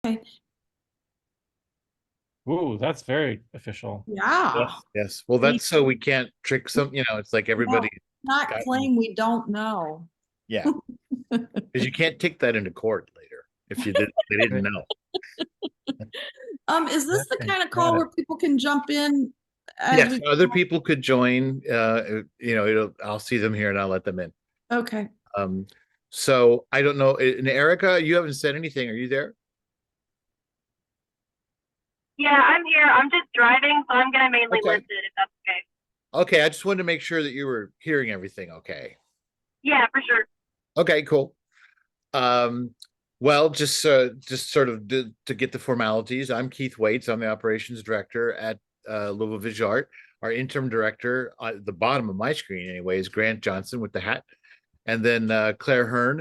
Okay. Ooh, that's very official. Yeah. Yes. Yes. Well, that's so we can't trick some, it's like No, everybody not got, claim we don't know. yeah, because you can't take that into court later if they didn't know. Is this the Okay, kind of got call it. where people can jump in as Yes, we? other people could join, I'll see them here and I'll let them in. Okay. Um, so I don't know. And Erica, you haven't said anything. Are you there? Yeah, I'm here. I'm just driving, so I'm gonna mainly Okay. listen if that's okay. Okay, I just wanted to make sure that you were hearing everything okay. Yeah, for sure. Okay, cool. Um, well, just sort of to get the formalities, I'm Keith Waits. I'm the operations director at Louisville Visual Art. Our interim director at the bottom of my screen, anyway, is Grant Johnson with the hat, and then Claire Hirn,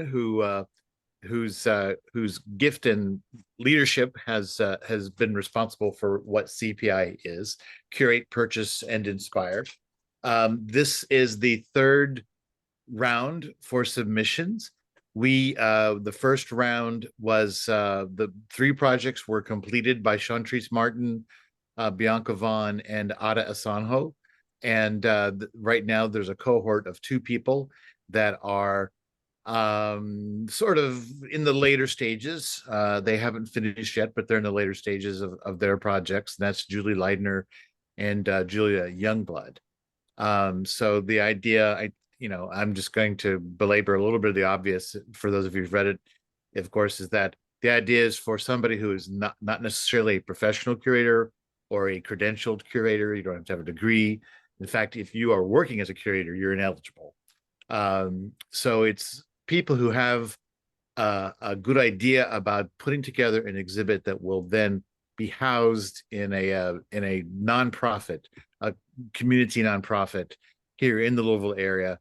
whose gift and leadership has been responsible for what CPI is, Curate, Purchase, and Inspire. This is the third round for submissions. The first round was the three projects were completed by Chantrice Martin, Bianca Vaughn, and Ada Asanjo. And right now there's a cohort of two people that are sort of in the later stages. They haven't finished yet, but they're in the later stages of their projects. And that's Julie Leidner and Julia Youngblood. So the idea, I'm just going to belabor a little bit of the obvious for those of you who've read it, of course, is that the idea is for somebody who is not necessarily a professional curator or a credentialed curator. You don't have to have a degree. In fact, if you are working as a curator, you're ineligible. So it's people who have a good idea about putting together an exhibit that will then be housed in a nonprofit, a community nonprofit here in the Louisville area,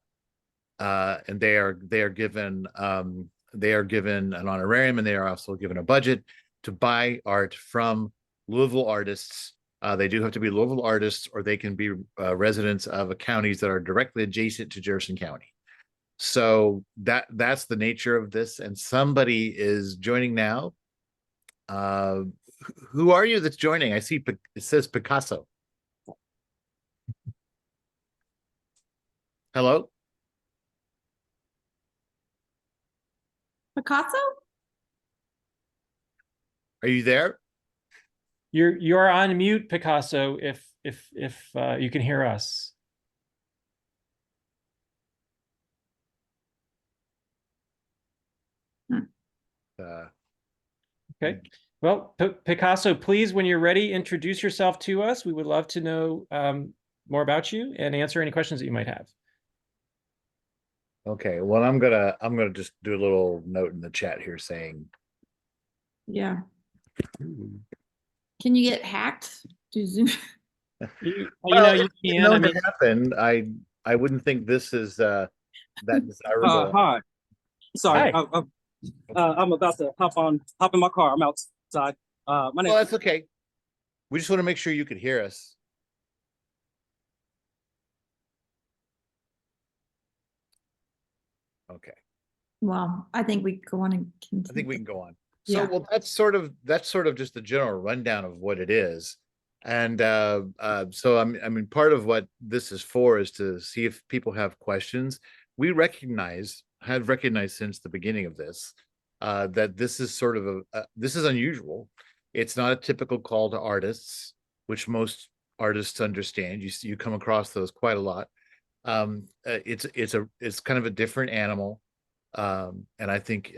and they are given an honorarium, and they are also given a budget to buy art from Louisville artists. They do have to be Louisville artists, or they can be residents of counties that are directly adjacent to Jefferson County. So that's the nature of this, and somebody is joining now. Uh, who are you that's joining? I see it says Picasso. Hello? Picasso? Are you there? You're on mute, Picasso, if you can hear us. Okay. Well, Picasso, please, when you're ready, introduce yourself to us. We would love to know more about you and answer any questions that you might have. Okay. Well, I'm gonna just do a little note in the chat here saying, Yeah. Can you get hacked? Do Zoom? You if can. I known mean, to happen, I wouldn't think this is that desirable. Hi. Sorry, hi. I'm about to hop in my car. I'm outside. My name. Well, that's okay. We just want to make sure you could hear us. Okay. Well, I think we go on and continue. I think we can go on. So, Yeah. well, that's sort of just the general rundown of what it is. And so I mean, part of what this is for is to see if people have questions. We have recognized since the beginning of this that this is sort of this is unusual. It's not a typical call to artists, which most artists understand. You come across those quite a lot. It's kind of a different animal. And I think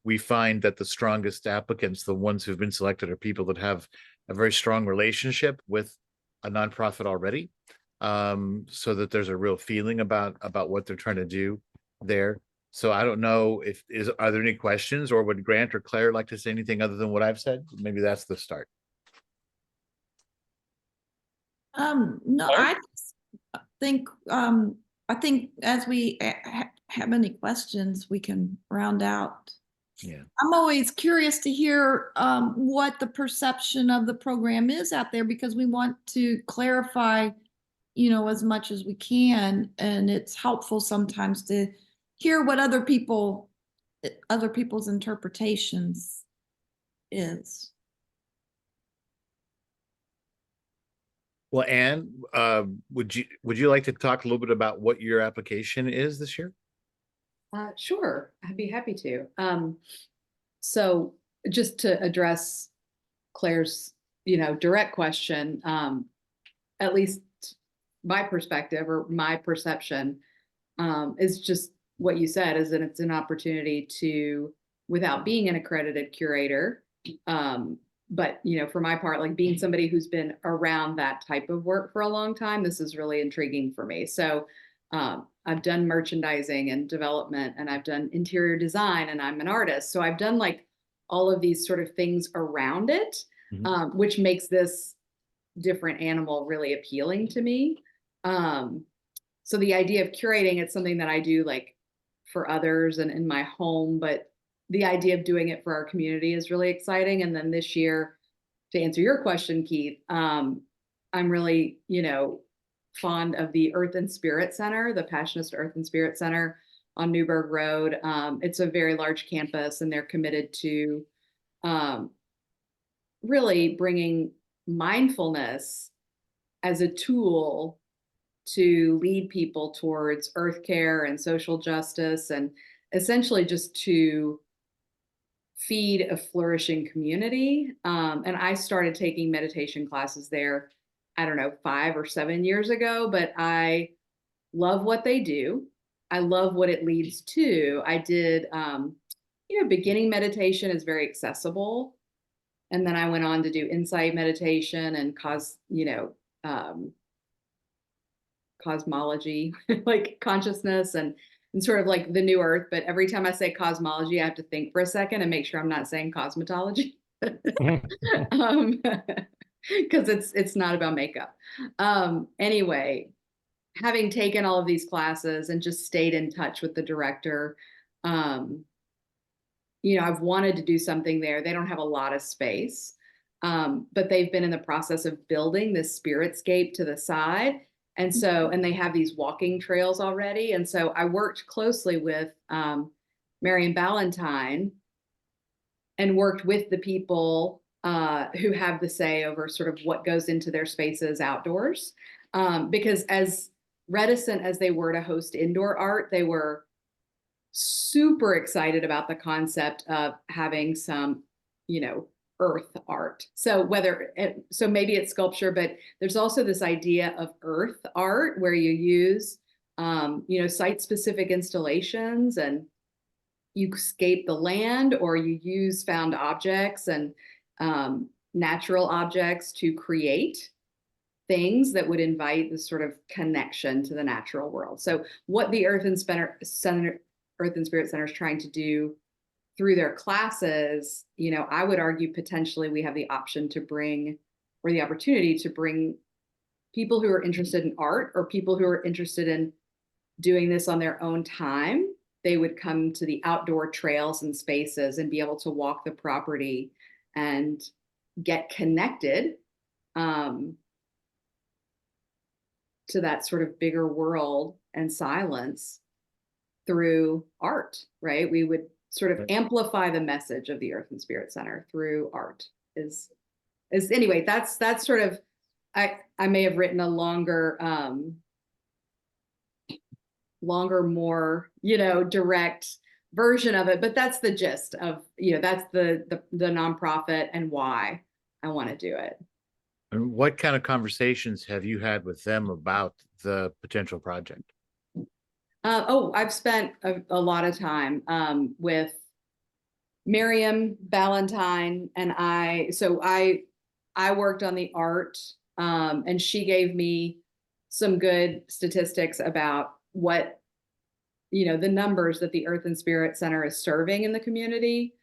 we find that the strongest applicants, the ones who've been selected, are people that have a very strong relationship with a nonprofit already, so that there's a real feeling about what they're trying to do there. So I don't know are there any questions, or would Grant or Claire like to say anything other than what I've said? Maybe that's the start. No, Claire? I think as we have any questions, we can round out. Yeah. I'm always curious to hear what the perception of the program is out there, because we want to clarify, as much as we can. And it's helpful sometimes to hear what other people other people's interpretations is. Well, Anne, would you like to talk a little bit about what your application is this year? Sure, I'd be happy to. So just to address Claire's, direct question, at least my perspective or my perception, is just what you said, is that it's an opportunity to, without being an accredited curator, but for my part, like being somebody who's been around that type of work for a long time, this is really intriguing for me. So I've done merchandising and development, and I've done interior design, and I'm an artist. So I've done like all of these sort of things around it, which makes this different animal really appealing to me. So the idea of curating, it's something that I do like for others and in my home, but the idea of doing it for our community is really exciting. And then this year, to answer your question, Keith, I'm really, fond of the Earth and Spirit Center, the Passionist Earth and Spirit Center on Newburgh Road. It's a very large campus, and they're committed to really bringing mindfulness as a tool to lead people towards earth care and social justice, and essentially just to feed a flourishing community. And I started taking meditation classes there, I don't know, 5 or 7 years ago, but I love what they do. I love what it leads to. I did, beginning meditation is very accessible. And then I went on to do insight meditation and cosmology, like consciousness and sort of like the new earth. But every time I say cosmology, I have to think for a second and make sure I'm not saying cosmetology. Because it's not about makeup. Anyway, having taken all of these classes and just stayed in touch with the director, I've wanted to do something there. They don't have a lot of space, but they've been in the process of building this spiritscape to the side. And they have these walking trails already. And so I worked closely with Marion Ballantyne and worked with the people who have the say over sort of what goes into their spaces outdoors. Because as reticent as they were to host indoor art, they were super excited about the concept of having some, earth art. So maybe it's sculpture, but there's also this idea of earth art where you use, site-specific installations, and you scape the land, or you use found objects and natural objects to create things that would invite this sort of connection to the natural world. So what the Earth and Spirit Center is trying to do through their classes, I would argue potentially we have the option to bring, or the opportunity to bring, people who are interested in art or people who are interested in doing this on their own time. They would come to the outdoor trails and spaces and be able to walk the property and get connected to that sort of bigger world and silence through art, right? We would sort of amplify the message of the Earth and Spirit Center through art. Anyway, that's sort of, I may have written a longer, more, direct version of it, but that's the gist of, that's the nonprofit and why I want to do it. And what kind of conversations have you had with them about the potential project? I've spent a lot of time with Miriam Ballantyne and I. So I worked on the art, and she gave me some good statistics about what, the numbers that the Earth and Spirit Center is serving in the community,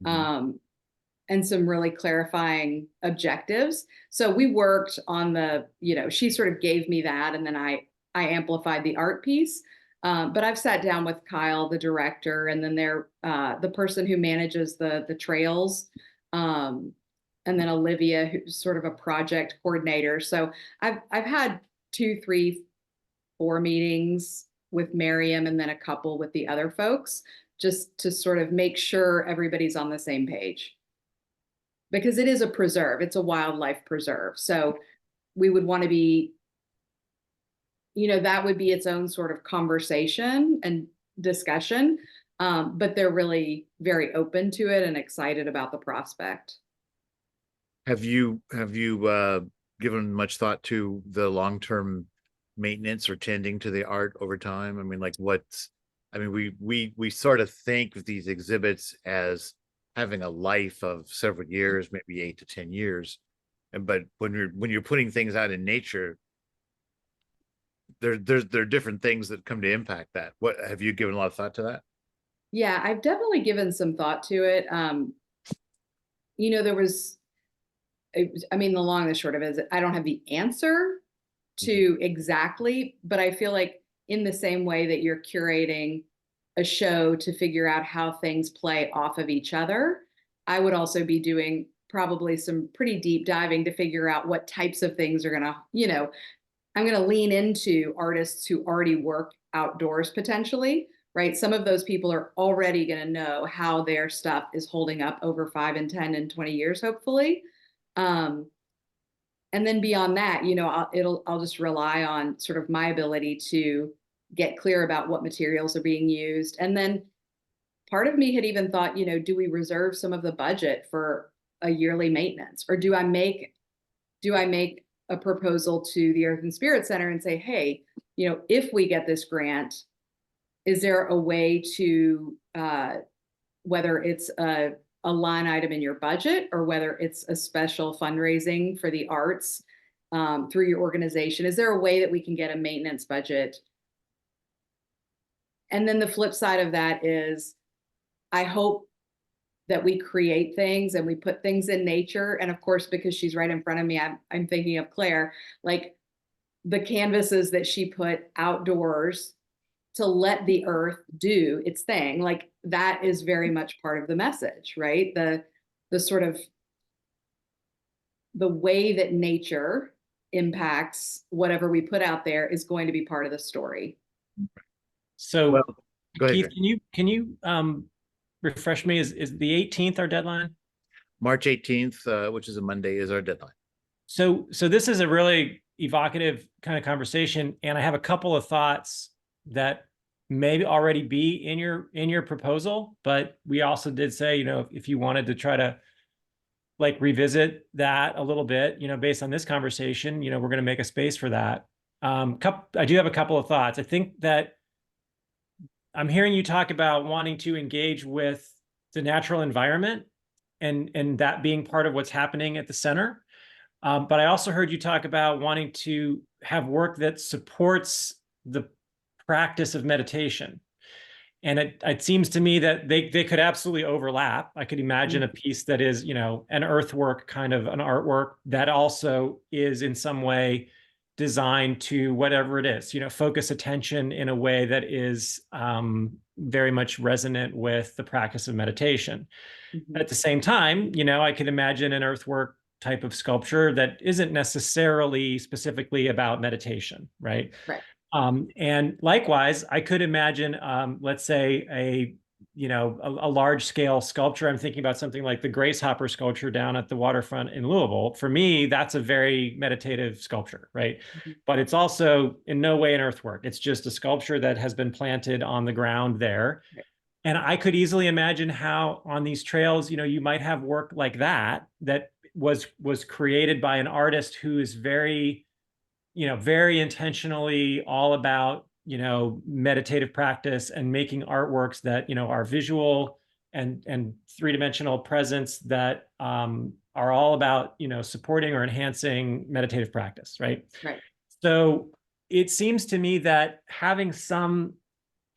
and some really clarifying objectives. So we worked on she sort of gave me that, and then I amplified the art piece. But I've sat down with Kyle, the director, and then the person who manages the trails, and then Olivia, who's sort of a project coordinator. So I've had 2, 3, 4 meetings with Miriam, and then a couple with the other folks just to sort of make sure everybody's on the same page. Because it is a preserve, it's a wildlife preserve. So we would want to be, that would be its own sort of conversation and discussion. But they're really very open to it and excited about the prospect. Have you given much thought to the long-term maintenance or tending to the art over time? I mean, we sort of think of these exhibits as having a life of several years, maybe 8 to 10 years. But when you're putting things out in nature, there are different things that come to impact that. What have you given a lot of thought to that? Yeah, I've definitely given some thought to it. There was, the long and the short of it is I don't have the answer to exactly, but I feel like in the same way that you're curating a show to figure out how things play off of each other, I would also be doing probably some pretty deep diving to figure out what types of things are gonna, I'm gonna lean into artists who already work outdoors potentially, right? Some of those people are already gonna know how their stuff is holding up over 5 and 10 and 20 years, hopefully. And then beyond that, I'll just rely on sort of my ability to get clear about what materials are being used. And then part of me had even thought, do we reserve some of the budget for a yearly maintenance, or do I make a proposal to the Earth and Spirit Center and say, hey, if we get this grant, is there a way to, whether it's a line item in your budget or whether it's a special fundraising for the arts through your organization, is there a way that we can get a maintenance budget? And then the flip side of that is, I hope that we create things and we put things in nature. And of course, because she's right in front of me, I'm thinking of Claire, like the canvases that she put outdoors to let the earth do its thing. Like that is very much part of the message, right? The sort of the way that nature impacts whatever we put out there is going to be part of the story. So Well, go ahead, Keith, Greg. can you refresh me? Is the 18th our deadline? March 18th, which is a Monday, is our deadline. So this is a really evocative kind of conversation, and I have a couple of thoughts that may already be in your proposal, but we also did say, if you wanted to try to like revisit that a little bit, based on this conversation, we're going to make a space for that. I do have a couple of thoughts. I think that I'm hearing you talk about wanting to engage with the natural environment and that being part of what's happening at the center. But I also heard you talk about wanting to have work that supports the practice of meditation. And it seems to me that they could absolutely overlap. I could imagine a piece that is, an earthwork kind of an artwork that also is in some way designed to whatever it is, focus attention in a way that is very much resonant with the practice of meditation. Mm-hmm. At the same time, I could imagine an earthwork type of sculpture that isn't necessarily specifically about meditation, right? Right. And likewise, I could imagine, let's say a large scale sculpture. I'm thinking about something like the Grace Hopper sculpture down at the waterfront in Louisville. For me, that's a very meditative sculpture, right? Mm-hmm. But it's also in no way an earthwork. It's just a sculpture that has been planted on the ground there. Right. And I could easily imagine how on these trails, you might have work like that was created by an artist who is very intentionally all about, meditative practice and making artworks that, are visual and three-dimensional presence that are all about, supporting or enhancing meditative practice, right? Right. So it seems to me that having some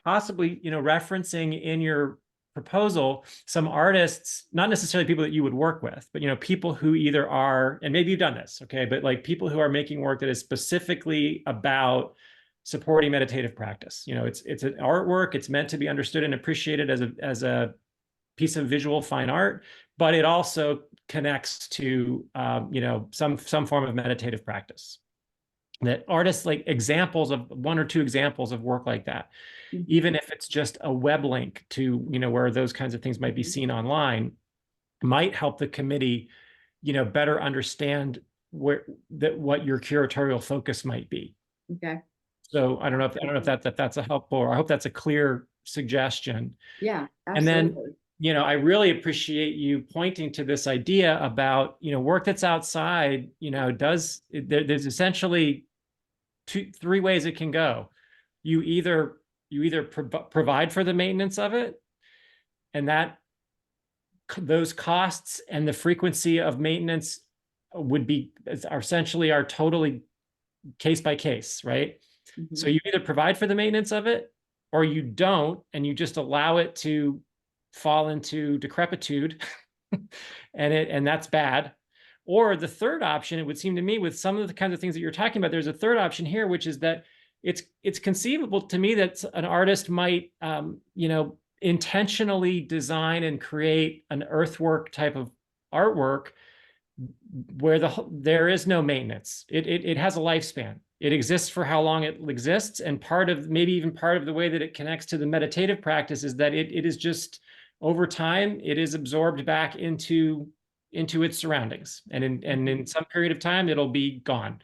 possibly, referencing in your proposal some artists, not necessarily people that you would work with, but people who either are, and maybe you've done this, okay, but like people who are making work that is specifically about supporting meditative practice. It's an artwork. It's meant to be understood and appreciated as a piece of visual fine art, but it also connects to some form of meditative practice. that artists like examples of 1 or 2 examples of work like that, Mhm. even if it's just a web link to, where those kinds of things might be seen online, might help the committee, better understand what your curatorial focus might be. Okay. So I don't know if that's a helpful, or I hope that's a clear suggestion. Yeah, And then, absolutely. I really appreciate you pointing to this idea about, work that's outside, there's essentially 3 ways it can go. You either provide for the maintenance of it, and those costs and the frequency of maintenance are essentially totally case by case, right? So Mhm. you either provide for the maintenance of it, or you don't, and you just allow it to fall into decrepitude, and that's bad. Or the third option, it would seem to me, with some of the kinds of things that you're talking about, there's a third option here, which is that it's conceivable to me that an artist might, intentionally design and create an earthwork type of artwork where there is no maintenance. It has a lifespan. It exists for how long it exists, and maybe even part of the way that it connects to the meditative practice is that it is just, over time, it is absorbed back into its surroundings, and in some period of time it'll be gone.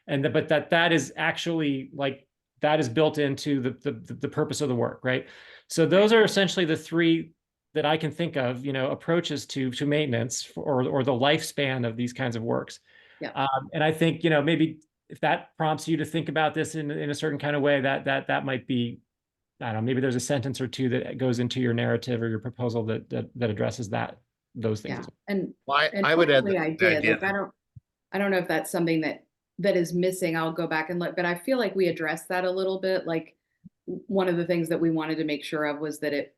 But that is actually, like, that is built into the purpose of the work, right? So those are essentially the 3 that I can think of, approaches to maintenance, or the lifespan of these kinds of works. Yeah. And I think, maybe if that prompts you to think about this in a certain kind of way, that might be, I don't know, maybe there's a sentence or 2 that goes into your narrative or your proposal that addresses those things. Yeah. And I would add hopefully I the did. idea. Like, I don't know if that's something that is missing. I'll go back and look, but I feel like we addressed that a little bit. Like, one of the things that we wanted to make sure of was that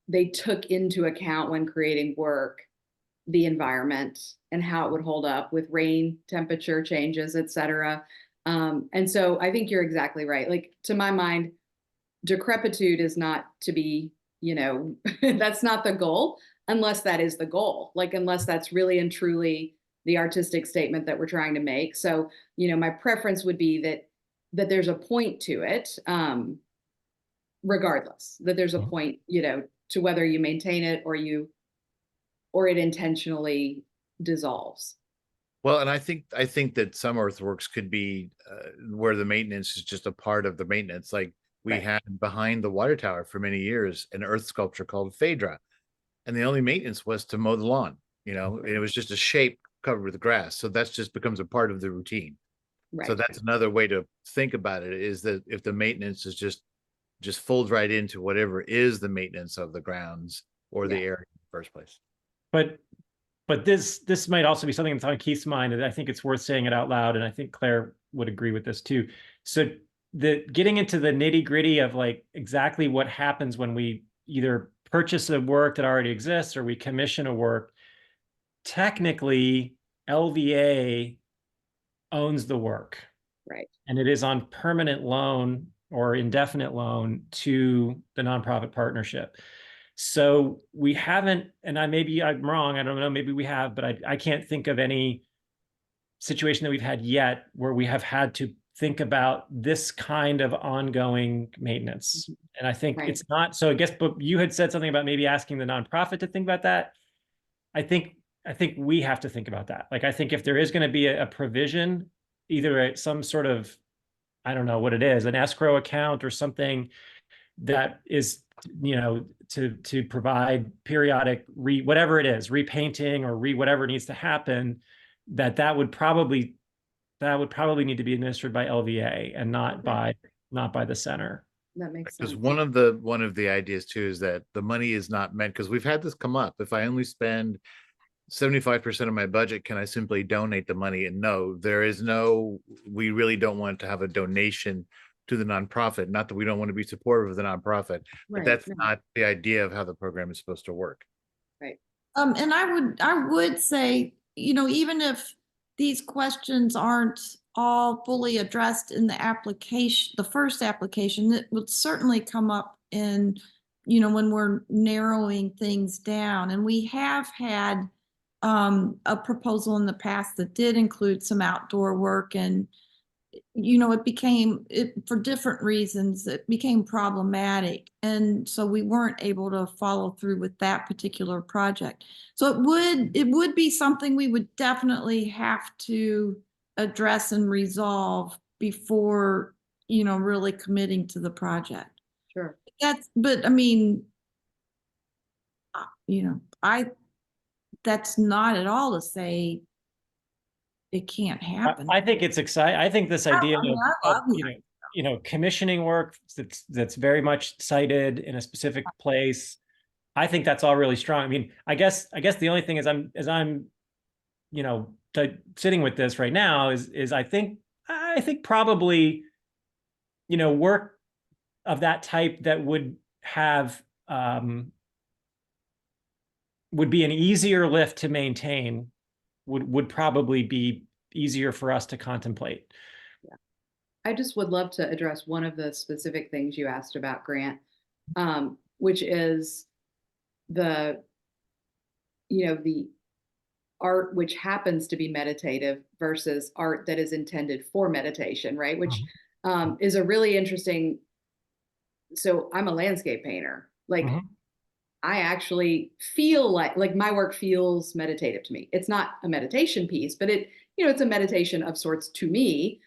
they took into account, when creating work, the environment and how it would hold up with rain, temperature changes, et cetera. And so I think you're exactly right. Like, to my mind, decrepitude is not to be, that's not the goal, unless that is the goal. Like, unless that's really and truly the artistic statement that we're trying to make. So, my preference would be that there's a point to it, regardless, that there's a point, to whether you maintain it or it intentionally dissolves. Well, and I think that some earthworks could be where the maintenance is just a part of the maintenance. Like, we Right. had behind the water tower for many years an earth sculpture called Phaedra, and the only maintenance was to mow the lawn. It was just a shape covered with grass. So that's just becomes a part of the routine. So Right. that's another way to think about it, is that if the maintenance is just folds right into whatever is the maintenance of the grounds or the Yeah. area in the first place. But this might also be something that's on Keith's mind, and I think it's worth saying it out loud, and I think Claire would agree with this too. So getting into the nitty-gritty of, like, exactly what happens when we either purchase a work that already exists or we commission a work, technically LVA owns the work. Right. And it is on permanent loan or indefinite loan to the nonprofit partnership. So we haven't, and maybe I'm wrong, I don't know, maybe we have, but I can't think of any situation that we've had yet where we have had to think about this kind of ongoing maintenance. And I think Right. it's not, so I guess, but you had said something about maybe asking the nonprofit to think about that. I think we have to think about that. Like, I think if there is going to be a provision, either some sort of, I don't know what it is, an escrow account or something that is, to provide periodic whatever it is, repainting or whatever needs to happen, that would probably need to be administered by LVA and not by the center. That makes Because sense. one of the ideas too is that the money is not meant, because we've had this come up. If I only spend 75% of my budget, can I simply donate the money? And no, we really don't want to have a donation to the nonprofit. Not that we don't want to be supportive of the nonprofit, but Right. that's No. not the idea of how the program is supposed to work. And I would say, even if these questions aren't all fully addressed in the application, the first application, it would certainly come up in, when we're narrowing things down. And we have had a proposal in the past that did include some outdoor work, and it for different reasons, it became problematic. And so we weren't able to follow through with that particular project. So it would be something we would definitely have to address and resolve before, really committing to the project. Sure. But I mean, that's not at all to say it can't happen. I think it's exciting. I think this idea I mean, I love the commissioning work that's very much cited in a specific place. I think that's all really strong. I mean, I guess the only thing is I'm sitting with this right now is I think probably, work of that type that would have would be an easier lift to maintain would probably be easier for us to contemplate. Yeah. I just would love to address one of the specific things you asked about, Grant, which is the art which happens to be meditative versus art that is intended for meditation, right? Which is a really interesting. So I'm a landscape painter. Like, I actually feel like my work feels meditative to me. It's not a meditation piece, but it's a meditation of sorts to me,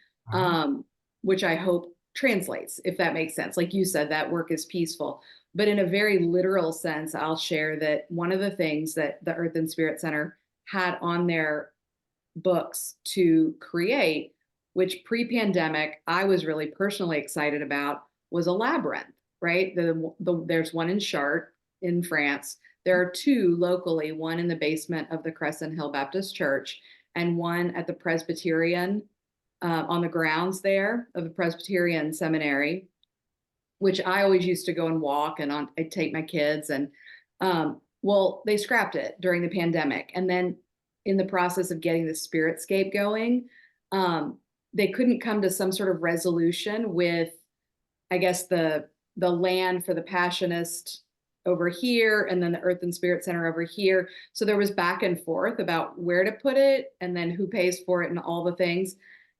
which I hope translates, if that makes sense. Like you said, that work is peaceful. But in a very literal sense, I'll share that one of the things that the Earth and Spirit Center had on their books to create, which pre-pandemic I was really personally excited about, was a labyrinth, right? There's one in Chartres in France. There are two locally, one in the basement of the Crescent Hill Baptist Church and one at the Presbyterian on the grounds there of the Presbyterian Seminary, which I always used to go and walk, and I'd take my kids. And well, they scrapped it during the pandemic. And then in the process of getting the Spiritscape going, they couldn't come to some sort of resolution with, I guess, the land for the Passionist over here, and then the Earth and Spirit Center over here. So there was back and forth about where to put it and then who pays for it and all the things.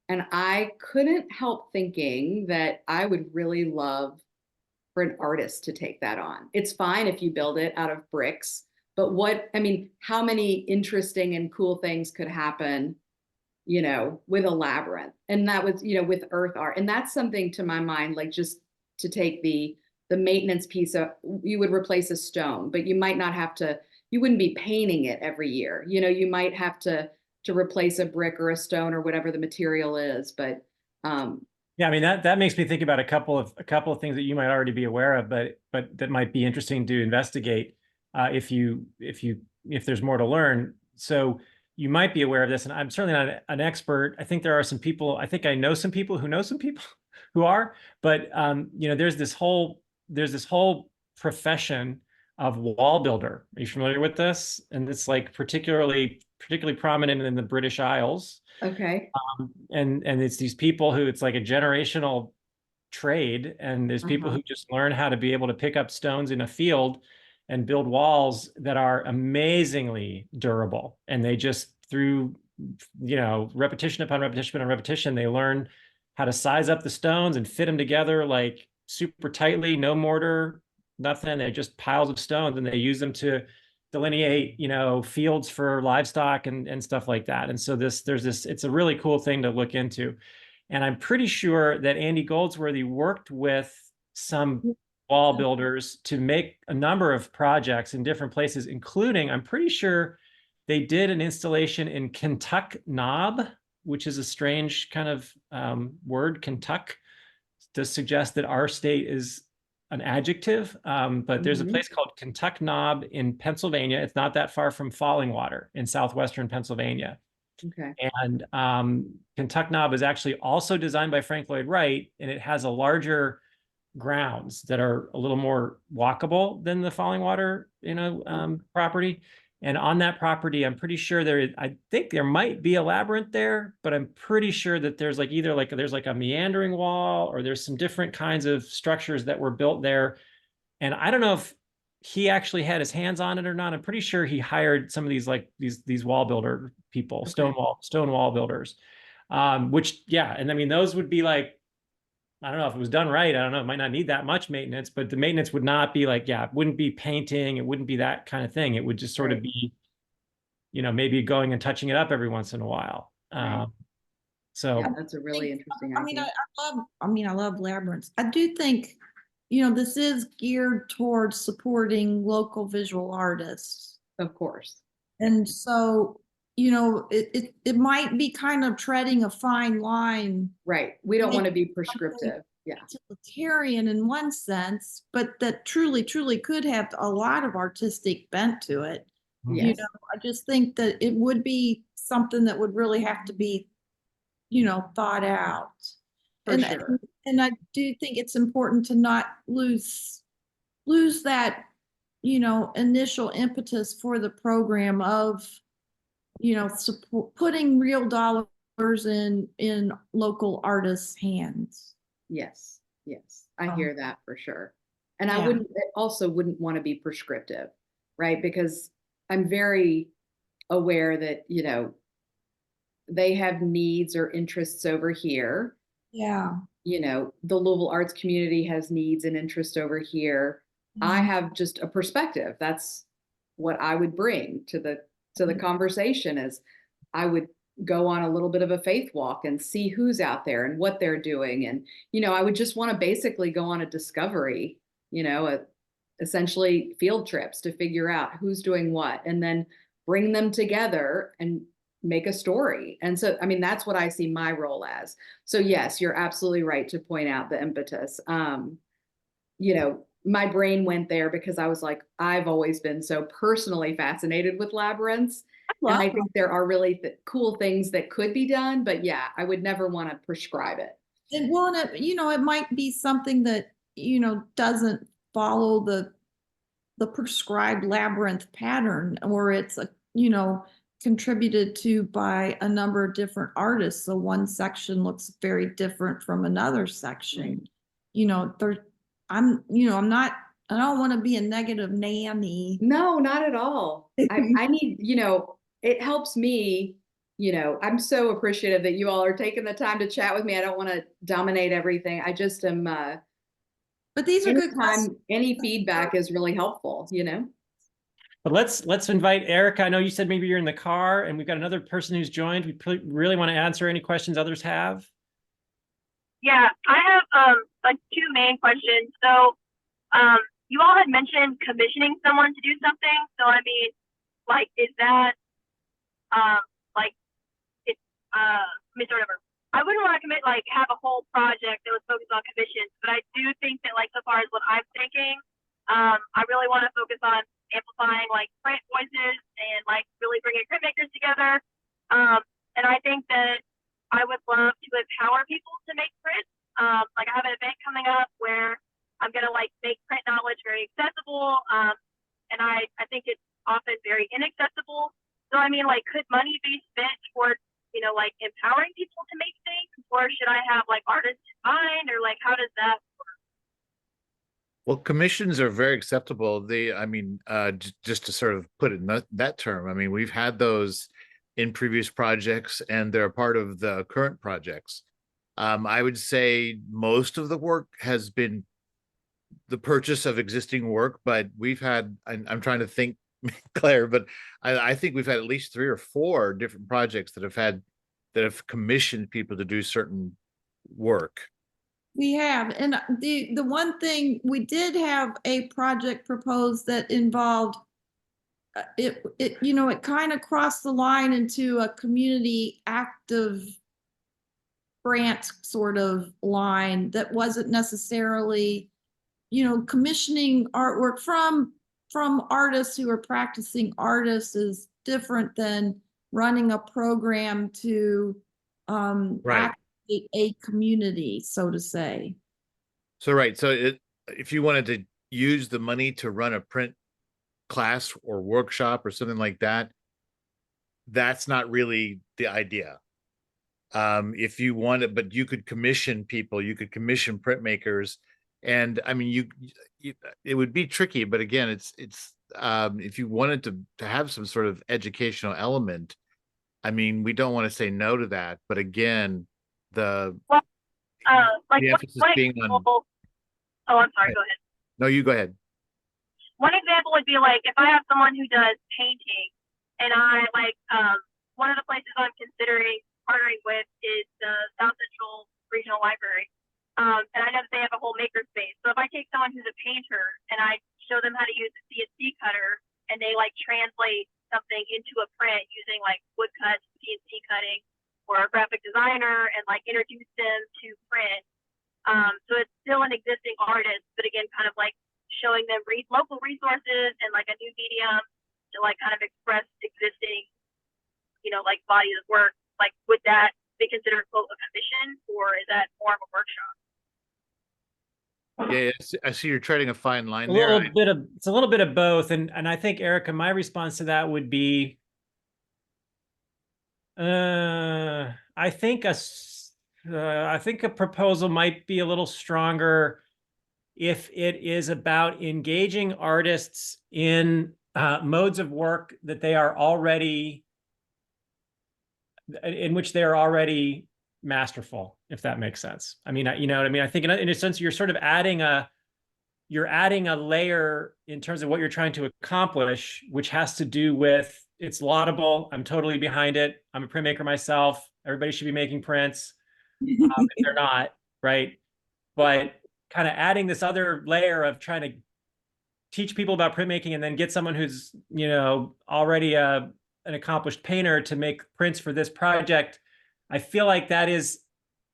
And I couldn't help thinking that I would really love for an artist to take that on. It's fine if you build it out of bricks, but how many interesting and cool things could happen, with a labyrinth? And that was, with earth art. And that's something, to my mind, like, just to take the maintenance piece of, you would replace a stone, but you might not have to, you wouldn't be painting it every year. You might have to replace a brick or a stone or whatever the material is. But yeah, I mean, that makes me think about a couple of things that you might already be aware of, but that might be interesting to investigate if there's more to learn. So you might be aware of this, and I'm certainly not an expert. I think there are some people. I think I know some people who know some people who are, but there's this whole profession of wall builder. Are you familiar with this? And it's like particularly prominent in the British Isles. Okay. And it's these people who, it's like a generational trade, and there's people who just learn how to be able to pick up stones in a field and build walls that are amazingly durable. And they just, through repetition upon repetition upon repetition, they learn how to size up the stones and fit them together like super tightly, no mortar, nothing. They're just piles of stones, and they use them to delineate, fields for livestock and stuff like that. And so it's a really cool thing to look into. And I'm pretty sure that Andy Goldsworthy worked with some wall builders to make a number of projects in different places, including, I'm pretty sure they did an installation in Kentuck Knob, which is a strange kind of word. Kentuck does suggest that our state is an adjective, but there's a place called Kentuck Knob in Pennsylvania. It's not that far from Fallingwater in southwestern Pennsylvania. Okay. And Kentuck Knob is actually also designed by Frank Lloyd Wright, and it has a larger grounds that are a little more walkable than the Fallingwater, property. And on that property, I'm pretty sure I think there might be a labyrinth there, but I'm pretty sure that there's there's a meandering wall, or there's some different kinds of structures that were built there. And I don't know he actually had his hands on it or not. I'm pretty sure he hired some of these like these wall builder people, Okay. stone wall builders. Which yeah, and I mean those would be like, I don't know if it was done right. I don't know. It might not need that much maintenance, but the maintenance would not be like, yeah, it wouldn't be painting. It wouldn't be that kind of thing. It would just sort of Right. be, maybe going and touching it up every once in a while. Right. So Yeah, that's a really interesting I mean, idea. I love labyrinths. I do think, this is geared towards supporting local visual artists. Of course. And so, it might be kind of treading a fine line, Right. We don't Maybe want to be prescriptive. Yeah. utilitarian in one sense, but that truly, truly could have a lot of artistic bent to it. Yes. I just think that it would be something that would really have to be, thought out. For sure. And I do think it's important to not lose that, initial impetus for the program of, support, putting real dollars in local artists' hands. Yes. Yes. I Um, hear that for sure. And I yeah. also wouldn't want to be prescriptive, right? Because I'm very aware that, they have needs or interests over here. Yeah. The Louisville arts community has needs and interest over here. I Mhm. have just a perspective. That's what I would bring to the conversation is I would go on a little bit of a faith walk and see who's out there and what they're doing. And, I would just want to basically go on a discovery, essentially field trips to figure out who's doing what and then bring them together and make a story. And so, I mean, that's what I see my role as. So yes, you're absolutely right to point out the impetus. My brain went there because I was like, I've always been so personally fascinated with labyrinths. And I think there are really cool things that could be done, but yeah, I would never want to prescribe it. It might be something that, doesn't follow the prescribed labyrinth pattern, or it's contributed to by a number of different artists. So one section looks very different from another section. I don't want to be a negative nanny. No, not at all. I need, it helps me, I'm so appreciative that you all are taking the time to chat with me. I don't want to dominate everything. I just am, But these are good questions. any feedback is really helpful, But let's invite Erica. I know you said maybe you're in the car, and we've got another person who's joined. We really want to answer any questions others have. Yeah, I have like two main questions. So you all had mentioned commissioning someone to do something. So I mean, like, is that like it's let me start over. I wouldn't want to have a whole project that was focused on commissions, but I do think that like so far as what I'm thinking, I really want to focus on amplifying like print voices and like really bringing printmakers together. And I think that I would love to empower people to make print. Like I have an event coming up where I'm gonna like make print knowledge very accessible. And I think it's often very inaccessible. So I mean, like, could money be spent towards like empowering people to make things, or should I have like artists in mind, or like how does that work? Well, commissions are very acceptable. Just to sort of put it in that term, I mean, we've had those in previous projects and they're a part of the current projects. I would say most of the work has been the purchase of existing work, but we've had, I'm trying to think, Claire, but I think we've had at least 3 or 4 different projects that have commissioned people to do certain work. We have, and the one thing we did have a project proposed that involved it kind of crossed the line into a community active grant sort of line that wasn't necessarily, commissioning artwork from artists who are practicing artists is different than running a program to Right. a community, so to say. So, right. So if you wanted to use the money to run a print class or workshop or something like that, that's not really the idea. If you want it, but you could commission people, you could commission printmakers And I mean, it would be tricky, but again, it's if you wanted to have some sort of educational element, I mean, we don't want to say no to that, but again, the Well, like the emphasis what being on. example? Oh, I'm sorry. Go ahead. No, you go ahead. One example would be like if I have someone who does painting, and I like one of the places I'm considering partnering with is the South Central Regional Library. And I know that they have a whole makerspace. So if I take someone who's a painter and I show them how to use the CNC cutter and they like translate something into a print using like woodcuts, CNC cutting, or a graphic designer and like introduce them to print. So it's still an existing artist, but again, kind of like showing them local resources and like a new medium to like kind of express existing, like bodies of work. Like, would that be considered quote a commission, or is that more of a workshop? Yeah, I see you're treading a fine line A there. little bit of, it's a little bit of both. And I think, Erica, my response to that would be, I think a proposal might be a little stronger if it is about engaging artists in modes of work that they are already, in which they are already masterful, if that makes sense. I mean, you know what I mean? I think in a sense, you're sort of adding a layer in terms of what you're trying to accomplish, which has to do with, it's laudable. I'm totally behind it. I'm a printmaker myself. Everybody should be making prints. If they're not, right? But kind of adding this other layer of trying to teach people about printmaking and then get someone who's, already an accomplished painter to make prints for this project. I feel like that is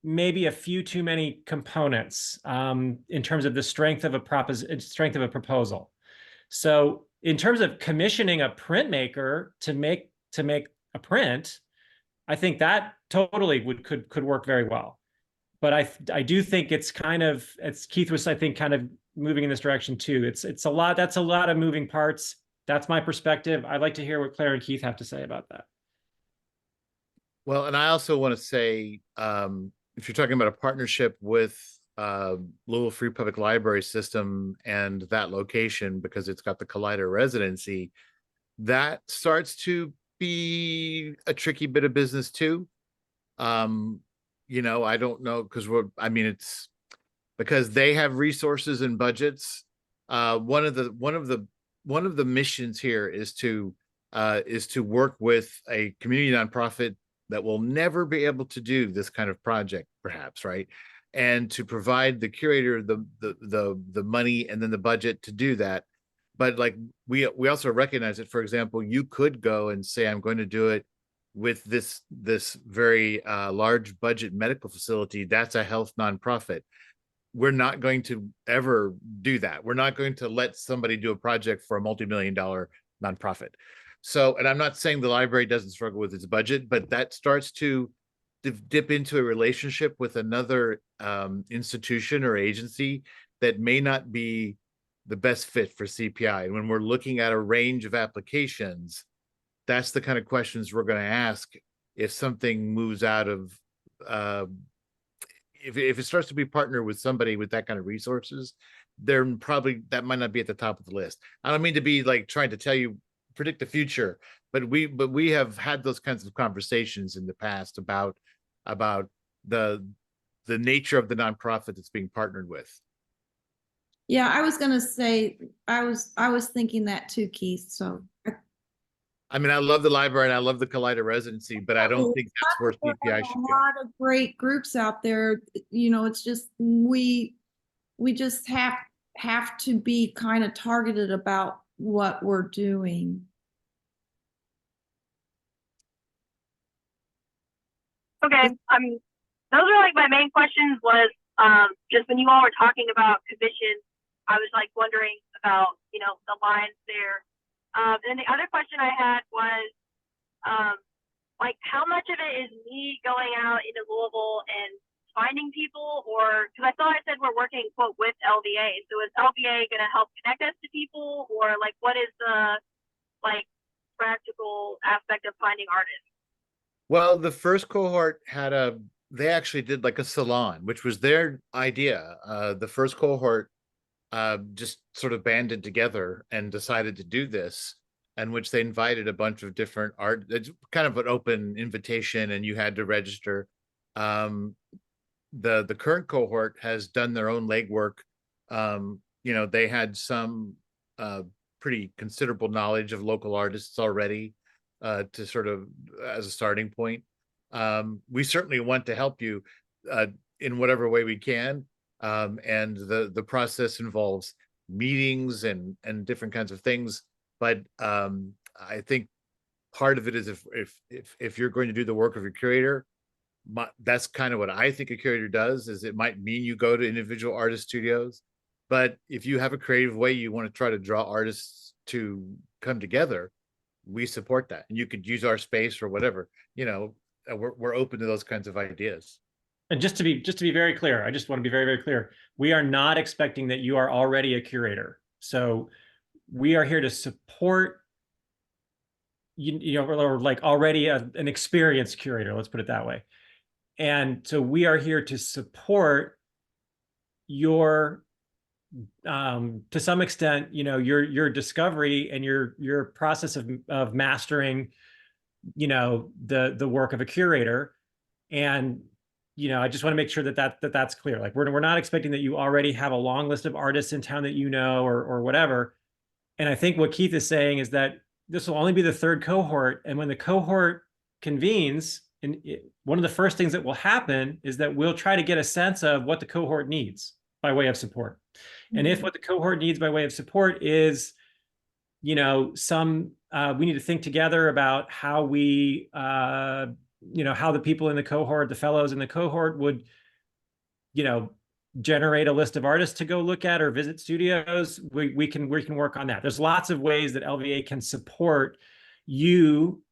maybe a few too many components in terms of the strength of a proposal. So in terms of commissioning a printmaker to make a print, I think that totally could work very well. But I do think it's kind of, as Keith was, I think, kind of moving in this direction too. It's a lot. That's a lot of moving parts. That's my perspective. I'd like to hear what Claire and Keith have to say about that. Well, and I also want to say, if you're talking about a partnership with Louisville Free Public Library System and that location, because it's got the Collider residency, that starts to be a tricky bit of business too. I don't know, because it's because they have resources and budgets. One of the missions here is to work with a community nonprofit that will never be able to do this kind of project, perhaps, right? And to provide the curator the money and then the budget to do that. But like we also recognize that, for example, you could go and say, I'm going to do it with this very large budget medical facility. That's a health nonprofit. We're not going to ever do that. We're not going to let somebody do a project for a multi-million-dollar nonprofit. So, and I'm not saying the library doesn't struggle with its budget, but that starts to dip into a relationship with another institution or agency that may not be the best fit for CPI. And when we're looking at a range of applications, that's the kind of questions we're going to ask if something moves out of, if it starts to be partnered with somebody with that kind of resources, then probably that might not be at the top of the list. I don't mean to be like trying to tell you, predict the future, but we have had those kinds of conversations in the past about the nature of the nonprofit that's being partnered with. Yeah, I was gonna say, I was thinking that too, Keith, so. I mean, I love the library and I love the Collider residency, but I don't think that's where CPI should A go. lot of great groups out there, it's just, we just have to be kind of targeted about what we're doing. Okay. Those are like my main questions was, just when you all were talking about commissions, I was like wondering about, the lines there. And then the other question I had was, like how much of it is me going out into Louisville and finding people, or, cause I thought I said we're working quote with LVA. So is LVA going to help connect us to people, or like, what is the like practical aspect of finding artists? Well, the first cohort had a they actually did like a salon, which was their idea. The first cohort just sort of banded together and decided to do this, and which they invited a bunch of different art. It's kind of an open invitation, and you had to register. The current cohort has done their own legwork. They had some pretty considerable knowledge of local artists already to sort of as a starting point. We certainly want to help you in whatever way we can. And the process involves meetings and different kinds of things. But I think part of it is if you're going to do the work of your curator, that's kind of what I think a curator does. Is it might mean you go to individual artist studios, but if you have a creative way you want to try to draw artists to come together, we support that. And you could use our space or whatever. We're open to those kinds of ideas. And just to be very clear, I just want to be very, very clear. We are not expecting that you are already a curator. So we are here to support or like already an experienced curator, let's put it that way. And so we are here to support your to some extent, your discovery and your process of mastering, the work of a curator. And I just want to make sure that's clear. Like we're not expecting that you already have a long list of artists in town that or whatever. And I think what Keith is saying is that this will only be the third cohort, and when the cohort convenes, one of the first things that will happen is that we'll try to get a sense of what the cohort needs by way of support. And if what the cohort needs by way of support is, we need to think together about how we, how the people in the cohort, the fellows in the cohort would, generate a list of artists to go look at or visit studios. We can work on that. There's lots of ways that LVA can support you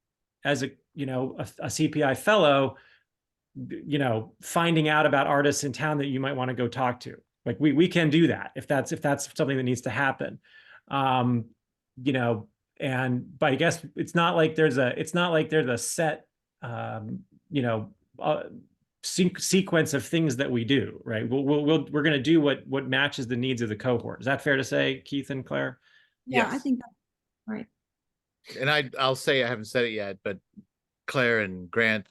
as a CPI fellow, finding out about artists in town that you might want to go talk to. Like we can do that if that's something that needs to happen. But I guess it's not like there's a set, sequence of things that we do, right? We're going to do what matches the needs of the cohort. Is that fair to say, Keith and Claire? Yeah, Yes. I think that's right. And I'll say, I haven't said it yet, but Claire and Grant,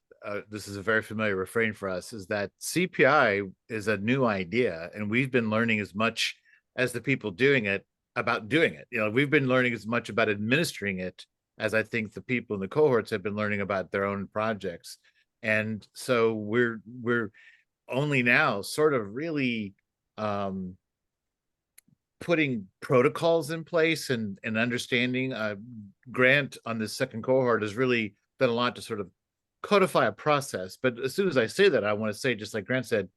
this is a very familiar refrain for us, is that CPI is a new idea, and we've been learning as much as the people doing it about doing it. We've been learning as much about administering it as I think the people in the cohorts have been learning about their own projects. And so we're only now sort of really putting protocols in place and understanding. Grant on this second cohort has really done a lot to sort of codify a process. But as soon as I say that, I want to say, just like Grant said,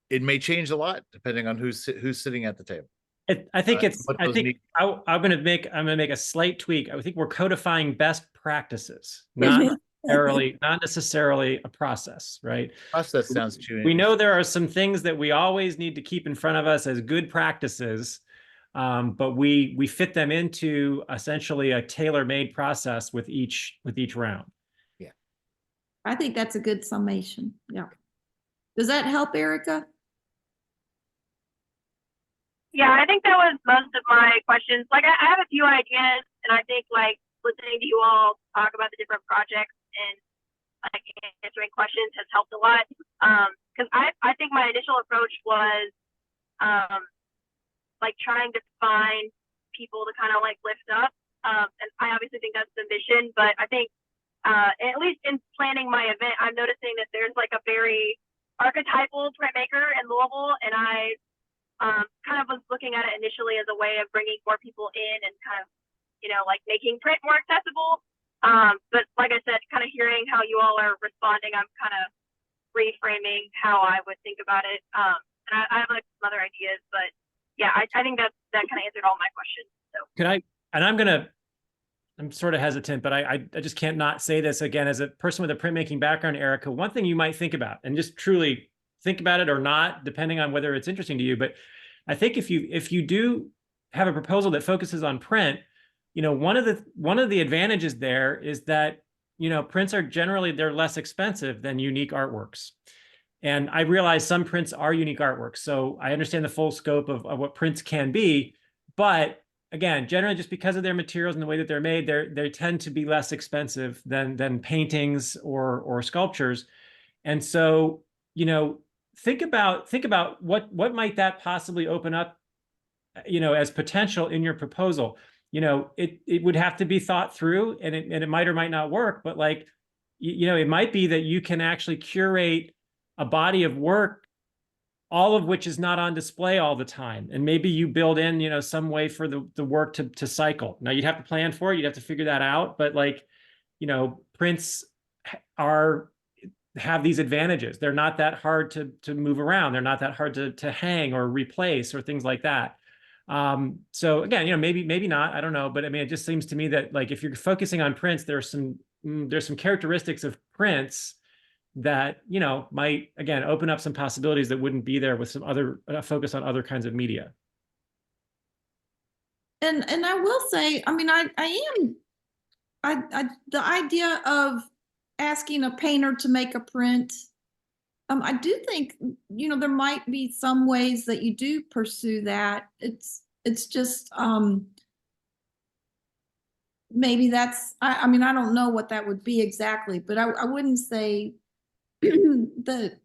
it may change a lot depending on who's sitting at the table. I'm going to make a slight tweak. I think we're codifying best practices, not necessarily a process, right? Process sounds too. We know there are some things that we always need to keep in front of us as good practices, but we fit them into essentially a tailor-made process with each round. Yeah, I think that's a good summation. Yeah. Does that help, Erica? Yeah, I think that was most of my questions. Like, I have a few ideas, and I think like listening to you all talk about the different projects and like answering questions has helped a lot. Because I think my initial approach was like trying to find people to kind of like lift up. And I obviously think that's the mission, but I think at least in planning my event, I'm noticing that there's like a very archetypal printmaker in Louisville, and I kind of was looking at it initially as a way of bringing more people in and kind of, like making print more accessible. But like I said, kind of hearing how you all are responding, I'm kind of reframing how I would think about it. And I have like some other ideas, but yeah, I think that kind of answered all my questions. So I'm sort of hesitant, but I just can't not say this again as a person with a printmaking background, Erica. One thing you might think about, and just truly think about it or not, depending on whether it's interesting to you, but I think if you do have a proposal that focuses on print, one of the advantages there is that prints are generally, they're less expensive than unique artworks. And I realize some prints are unique artworks. So I understand the full scope of what prints can be. But again, generally, just because of their materials and the way that they're made, they tend to be less expensive than paintings or sculptures. And so, think about what might that possibly open up, as potential in your proposal. It would have to be thought through, and it might or might not work, but like, it might be that you can actually curate a body of work, all of which is not on display all the time. And maybe you build in, some way for the work to cycle. Now you'd have to plan for it. You'd have to figure that out. But like, prints have these advantages. They're not that hard to move around. They're not that hard to hang or replace or things like that. So again, maybe not, I don't know. But I mean, it just seems to me that like, if you're focusing on prints, there's some characteristics of prints that, might, again, open up some possibilities that wouldn't be there with some other focus on other kinds of media. And I will say, I mean, the idea of asking a painter to make a print, I do think, there might be some ways that you do pursue that. It's just, maybe that's, I mean, I don't know what that would be exactly, but I wouldn't say that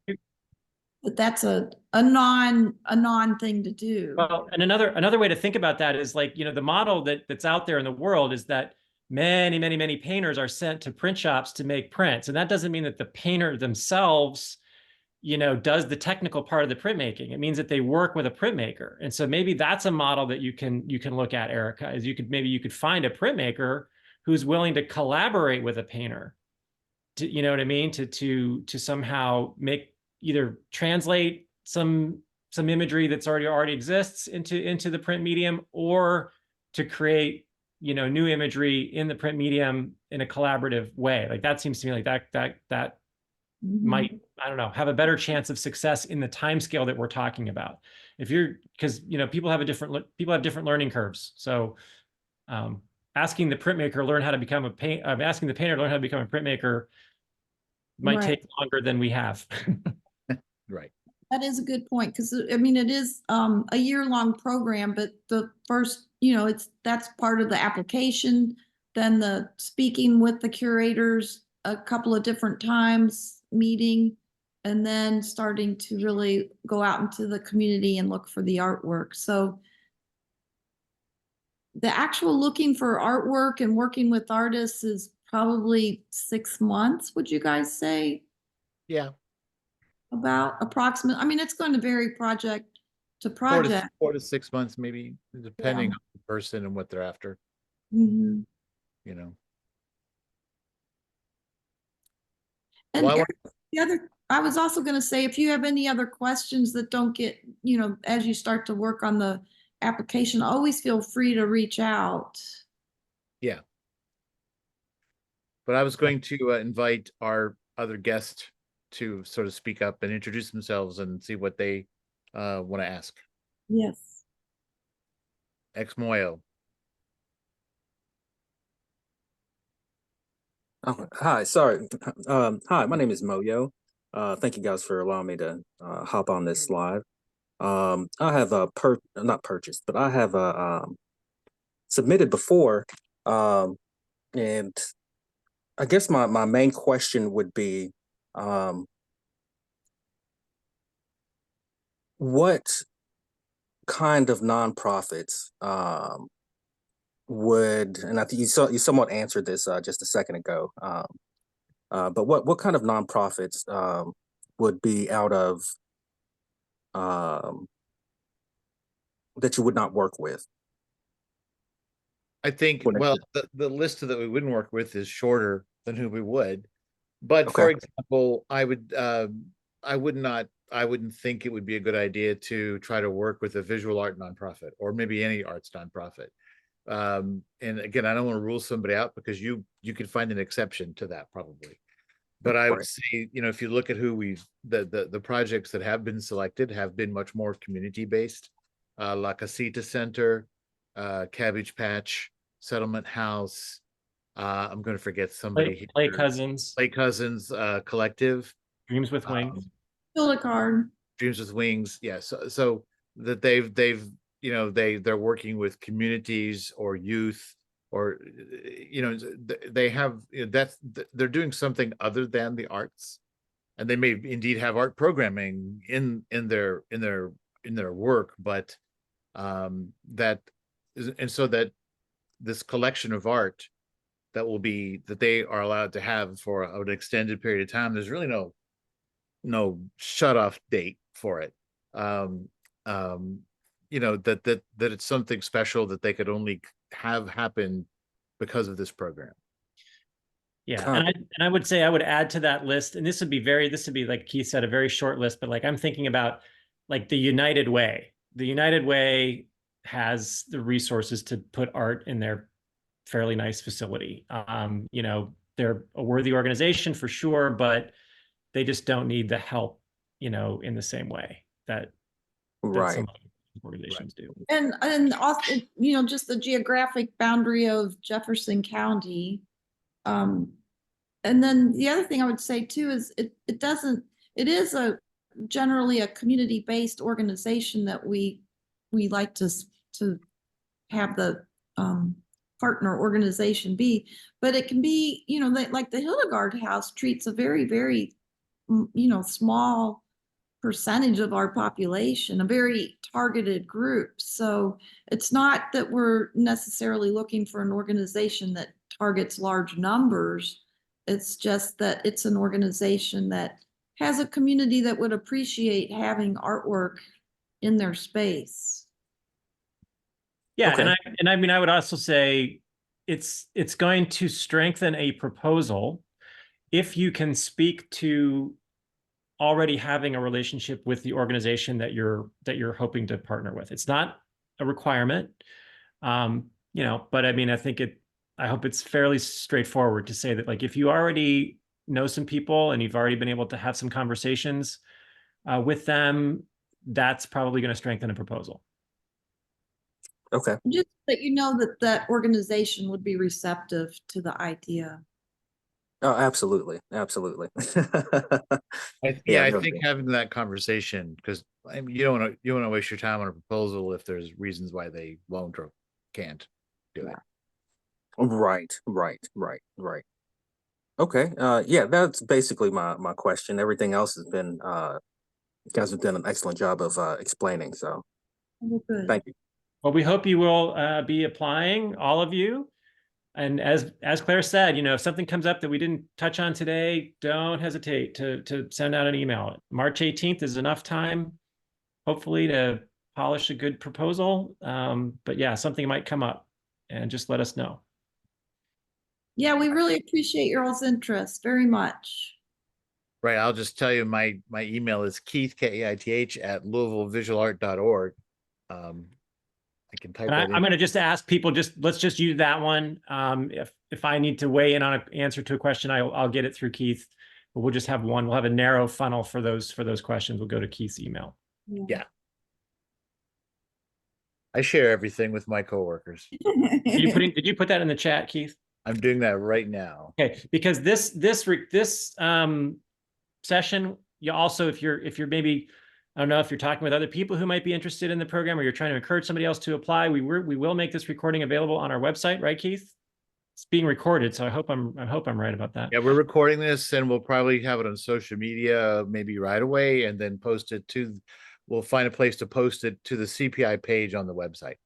that's a non thing to do. Well, and another way to think about that is like, the model that's out there in the world is that many painters are sent to print shops to make prints. And that doesn't mean that the painter themselves, does the technical part of the printmaking. It means that they work with a printmaker. And so maybe that's a model that you can look at, Erica, is you could find a printmaker who's willing to collaborate with a painter. You know what I mean? To somehow either translate some imagery that's already exists into the print medium, or to create, new imagery in the print medium in a collaborative way. Like that seems to me like that might, I don't know, have a better chance of success in the time scale that we're talking about. Because people have different learning curves. So asking the printmaker to learn how to become asking the painter to learn how to become a printmaker might take longer than we have. Right. That is a good point, because I mean, it is a year-long program, but the first, that's part of the application, then the speaking with the curators a couple of different times, meeting, and then starting to really go out into the community and look for the artwork. So the actual looking for artwork and working with artists is probably 6 months, would you guys say? Yeah. About approximate, I mean, it's going to vary project to 4 project. 6 months, maybe, depending on the person and what they're after. Mhm. And Well, I was also going to say, if you have any other questions that don't get, as you start to work on the application, always feel free to reach out. yeah. But I was going to invite our other guest to sort of speak up and introduce themselves and see what they want to ask. Yes. Ex Moyo. Oh, hi, sorry. Hi, my name is Moyo. Thank you guys for allowing me to hop on this live. I have not purchased, but I have submitted before, and I guess my main question would be, what kind of nonprofits would, and I think you somewhat answered this just a second ago, but what kind of nonprofits would be out of that you would not work with? I think, well, the list that we wouldn't work with is shorter than who we would. But Okay. for example, I wouldn't think it would be a good idea to try to work with a visual art nonprofit, or maybe any arts nonprofit. And again, I don't want to rule somebody out, because you could find an exception to that probably. But I would say, if you look at who the projects that have been selected have been much more community based. La Casita Center, Cabbage Patch, Settlement House, I'm going to forget somebody Play here. Cousins, Play Cousins Collective, Dreams with Wings. Hildegard. Dreams with Wings. Yeah, so that they've you know they're working with communities or youth, or you know they have, you know, they're doing something other than the arts, and they may indeed have art programming in their work, but that is, and so that this collection of art that they are allowed to have for an extended period of time, there's really no shut off date for it. You know, that it's something special that they could only have happen because of this program. Yeah, Con- and I would say I would add to that list, and this would be like Keith said, a very short list, but like I'm thinking about like the United Way. The United Way has the resources to put art in their fairly nice facility. You know, they're a worthy organization for sure, but they just don't need the help, you know, in the same way that Right. some other organizations do. And also, you know, just the geographic boundary of Jefferson County. And then the other thing I would say too is it is generally a community-based organization that we like to have the partner organization be, but it can be, you know, like the Hildegard House treats a very, very, you know, small percentage of our population, a very targeted group. So it's not that we're necessarily looking for an organization that targets large numbers. It's just that it's an organization that has a community that would appreciate having artwork in their space. Yeah, Okay. and I mean I would also say it's going to strengthen a proposal if you can speak to already having a relationship with the organization that you're hoping to partner with. It's not a requirement, you know, but I mean, I hope it's fairly straightforward to say that, like, if you already know some people and you've already been able to have some conversations with them, that's probably going to strengthen a proposal. Okay. Just that you know that that organization would be receptive to the idea. Oh, absolutely. Absolutely. Yeah, I no think doubt. having that conversation, because I mean, you don't want to waste your time on a proposal if there's reasons why they won't or can't do it. Right. Okay. Yeah, that's basically my question. Everything else has been you guys have done an excellent job of explaining. So Oh, good. thank you. Well, we hope you will be applying, all of you. And as Claire said, you know, if something comes up that we didn't touch on today, don't hesitate to send out an email. March 18th is enough time, hopefully, to polish a good proposal. But yeah, something might come up, and just let us know. Yeah, we really appreciate your all's interest very much. Right. I'll just tell you my email is Keith, KEITH, at LouisvilleVisualArt.org. I can type And that in. I'm going to just ask people, let's just use that one. If I need to weigh in on an answer to a question, I'll get it through Keith. But we'll just have one. We'll have a narrow funnel for those questions. We'll go to Keith's email. Yeah. I share everything with my coworkers. Did you put that in the chat, Keith? I'm doing that right now. Okay, because this session, you also, if you're maybe, I don't know, if you're talking with other people who might be interested in the program, or you're trying to encourage somebody else to apply, we will make this recording available on our website, right, Keith? It's being recorded, so I hope I'm right about that. Yeah, we're recording this, and we'll probably have it on social media maybe right away, and then post it we'll find a place to post it to the CPI page on the website.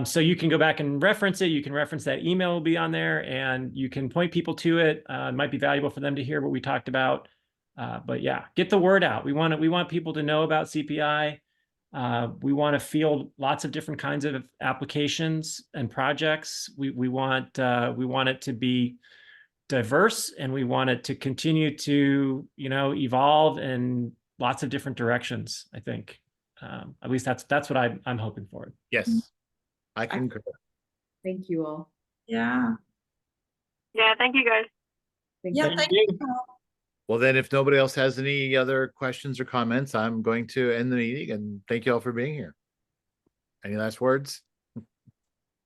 So you can go back and reference it. You can reference that email will be on there, and you can point people to it. It might be valuable for them to hear what we talked about. But yeah, get the word out. We want people to know about CPI. We want to field lots of different kinds of applications and projects. We want it to be diverse, and we want it to continue to, you know, evolve in lots of different directions. I think at least that's what I'm hoping for. Yes, I concur. Thank you all. Yeah. Yeah, thank you guys. Yeah, thank you. Well, then, if nobody else has any other questions or comments, I'm going to end the meeting, and thank you all for being here. Any last words?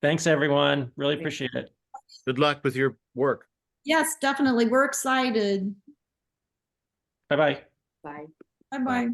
Thanks, everyone. Really appreciate it. Good luck with your work. Yes, definitely. We're excited. Bye-bye. Bye. Bye-bye.